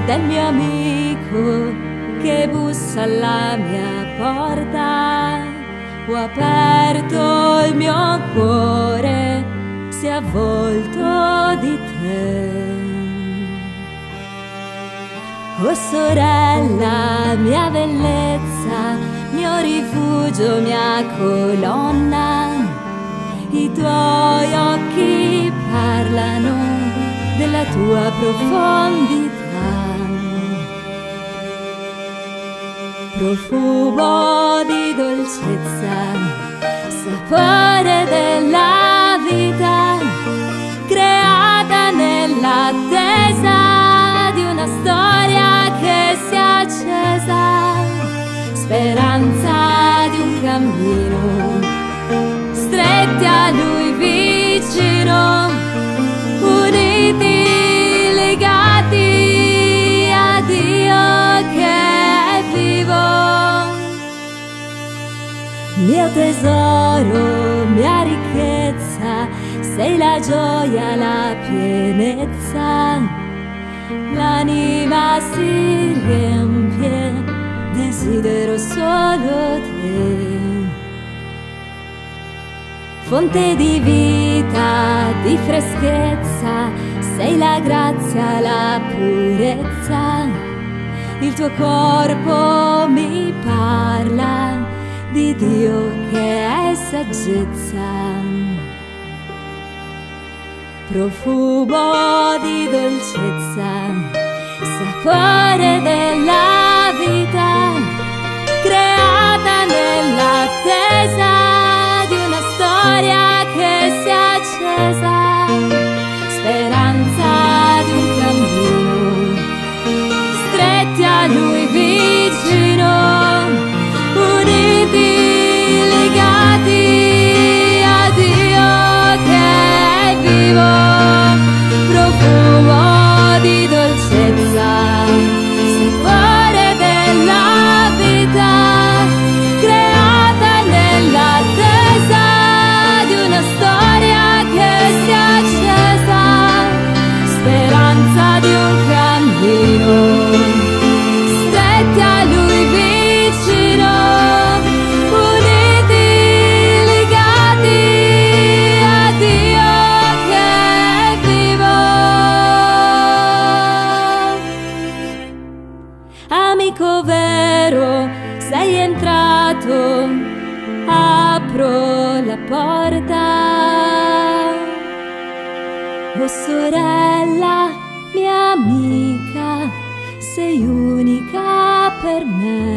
del mio amico che bussa alla mia porta. Ho aperto il mio cuore, si è avvolto di te. Oh sorella, mia bellezza, mio rifugio, mia colonna, i tuoi occhi parlano della tua profondità. Profumo di dolcezza, sapore della vita, creata nell'attesa di una storia che si è accesa, speranza di un cammino, stretti a lui vicino, uniti, legati a Dio che è vivo. Mio tesoro, mia ricchezza, sei la gioia, la pienezza, l'anima si riempie, desidero solo te. Fonte di vita, di freschezza, sei la grazia, la purezza, il tuo corpo mi parla di Dio che è saggezza. Profumo di dolcezza, sapore della vita, creata nell'attesa di una storia che si è accesa, speranza di un cammino, stretti a lui vicino, uniti, legati a Dio che è vivo. Profumo di dolcezza, sapore della vita, creata nell'attesa di una storia che si è accesa, speranza di un cammino, stretti a lui vicino, uniti, legati a Dio che è vivo. Amico vero, sei entrato, apro la porta. Oh sorella, mia amica, sei unica per me.